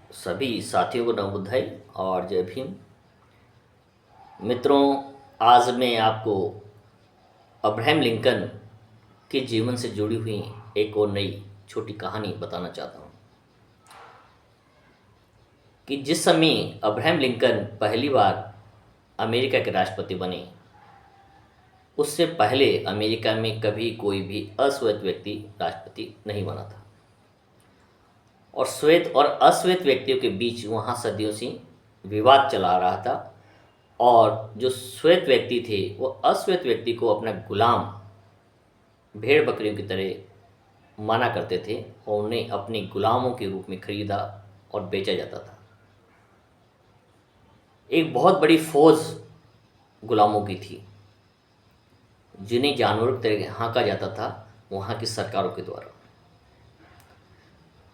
सभी साथियों को नव बुधाई और जय भीम। मित्रों, आज मैं आपको अब्राहम लिंकन के जीवन से जुड़ी हुई एक और नई छोटी कहानी बताना चाहता हूँ कि जिस समय अब्राहम लिंकन पहली बार अमेरिका के राष्ट्रपति बने, उससे पहले अमेरिका में कभी कोई भी अश्वेत व्यक्ति राष्ट्रपति नहीं बना था और श्वेत और अश्वेत व्यक्तियों के बीच वहाँ सदियों से विवाद चला रहा था। और जो श्वेत व्यक्ति थे वो अश्वेत व्यक्ति को अपना गुलाम, भेड़ बकरियों की तरह माना करते थे और उन्हें अपने गुलामों के रूप में खरीदा और बेचा जाता था। एक बहुत बड़ी फौज गुलामों की थी जिन्हें जानवरों की तरह हाँका जाता था वहाँ की सरकारों के द्वारा।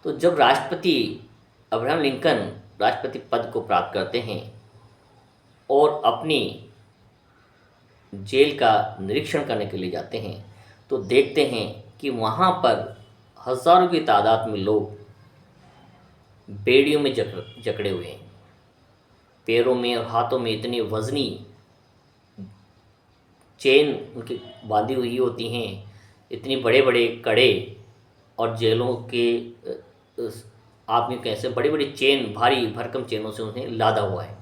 तो जब राष्ट्रपति अब्राहम लिंकन राष्ट्रपति पद को प्राप्त करते हैं और अपनी जेल का निरीक्षण करने के लिए जाते हैं तो देखते हैं कि वहाँ पर हज़ारों की तादाद में लोग बेड़ियों में जकड़े हुए हैं। पैरों में और हाथों में इतनी वज़नी चेन उनकी बांधी हुई होती हैं, इतनी बड़े बड़े कड़े, और जेलों के आप यूँ कैसे बड़ी बड़ी चेन, भारी भरकम चेनों से उन्हें लादा हुआ है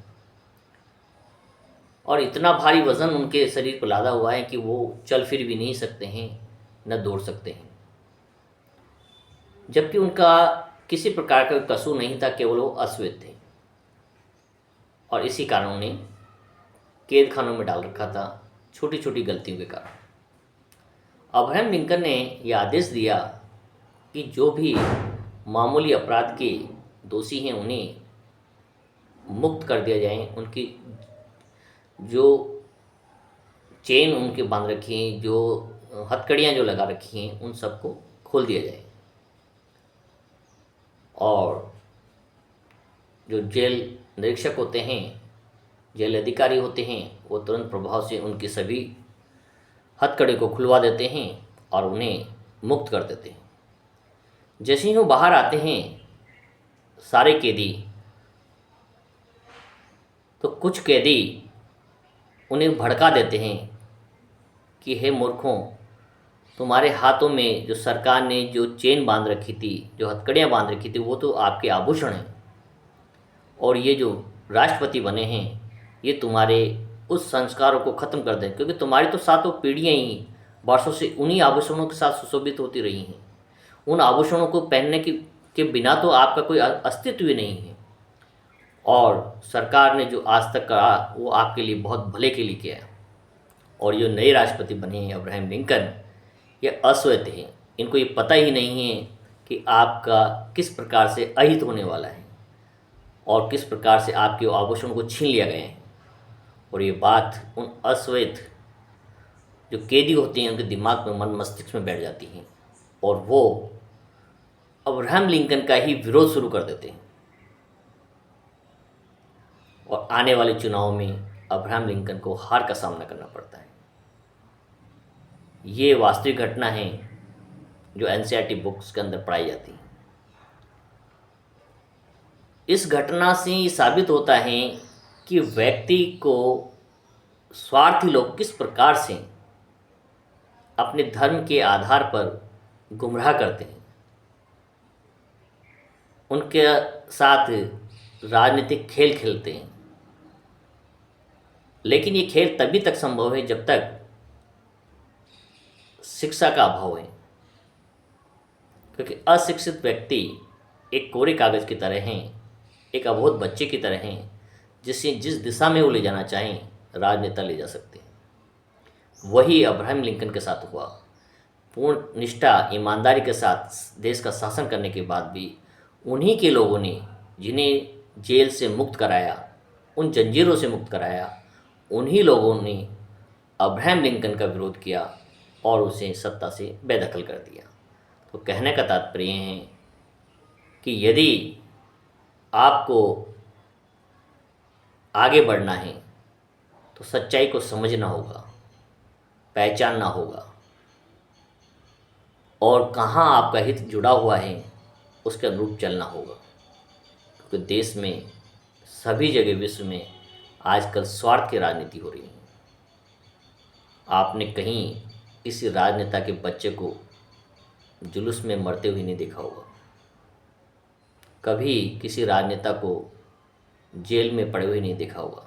और इतना भारी वज़न उनके शरीर पर लादा हुआ है कि वो चल फिर भी नहीं सकते हैं, न दौड़ सकते हैं। जबकि उनका किसी प्रकार का कसूर नहीं था, केवल वो अश्वेत थे और इसी कारण उन्हें कैद खानों में डाल रखा था, छोटी छोटी गलतियों के कारण। अब्राहम लिंकन ने यह आदेश दिया कि जो भी मामूली अपराध के दोषी हैं उन्हें मुक्त कर दिया जाए। उनकी जो चेन उनके बांध रखी हैं, जो हथकड़ियाँ जो लगा रखी हैं, उन सबको खोल दिया जाए और जो जेल निरीक्षक होते हैं, जेल अधिकारी होते हैं, वो तुरंत प्रभाव से उनकी सभी हथकड़े को खुलवा देते हैं और उन्हें मुक्त कर देते हैं। जैसे ही वो बाहर आते हैं सारे कैदी, तो कुछ कैदी उन्हें भड़का देते हैं कि हे मूर्खों, तुम्हारे हाथों में जो सरकार ने जो चेन बांध रखी थी, जो हथकड़ियाँ बांध रखी थी, वो तो आपके आभूषण हैं और ये जो राष्ट्रपति बने हैं ये तुम्हारे उस संस्कारों को ख़त्म कर दें, क्योंकि तुम्हारी तो सातों पीढ़ियाँ ही वर्षों से उन्हीं आभूषणों के साथ सुशोभित होती रही हैं। उन आभूषणों को पहनने के बिना तो आपका कोई अस्तित्व ही नहीं है और सरकार ने जो आज तक कहा वो आपके लिए बहुत भले के लिए किया है। और ये नए राष्ट्रपति बने हैं अब्राहम लिंकन, ये अश्वेत हैं, इनको ये पता ही नहीं है कि आपका किस प्रकार से अहित होने वाला है और किस प्रकार से आपके आभूषणों को छीन लिया गया है। और ये बात उन अश्वेत जो कैदी होते हैं उनके दिमाग में, मन मस्तिष्क में बैठ जाती हैं और वो अब्राहम लिंकन का ही विरोध शुरू कर देते हैं। और आने वाले चुनाव में अब्राहम लिंकन को हार का सामना करना पड़ता है। ये वास्तविक घटना है जो एनसीईआरटी बुक्स के अंदर पढ़ाई जाती है। इस घटना से ये साबित होता है कि व्यक्ति को स्वार्थी लोग किस प्रकार से अपने धर्म के आधार पर गुमराह करते हैं, उनके साथ राजनीतिक खेल खेलते हैं। लेकिन ये खेल तभी तक संभव है जब तक शिक्षा का अभाव है, क्योंकि अशिक्षित व्यक्ति एक कोरे कागज़ की तरह हैं, एक अबोध बच्चे की तरह हैं, जिसे जिस दिशा में वो ले जाना चाहें राजनेता ले जा सकते हैं। वही अब्राहम लिंकन के साथ हुआ। पूर्ण निष्ठा, ईमानदारी के साथ देश का शासन करने के बाद भी उन्हीं के लोगों ने, जिन्हें जेल से मुक्त कराया, उन जंजीरों से मुक्त कराया, उन्हीं लोगों ने अब्राहम लिंकन का विरोध किया और उसे सत्ता से बेदखल कर दिया। तो कहने का तात्पर्य है कि यदि आपको आगे बढ़ना है तो सच्चाई को समझना होगा, पहचानना होगा और कहाँ आपका हित जुड़ा हुआ है उसके अनुरूप चलना होगा। आपके देश में, सभी जगह विश्व में आजकल स्वार्थ की राजनीति हो रही है। आपने कहीं किसी राजनेता के बच्चे को जुलूस में मरते हुए नहीं देखा होगा, कभी किसी राजनेता को जेल में पड़े हुए नहीं देखा होगा।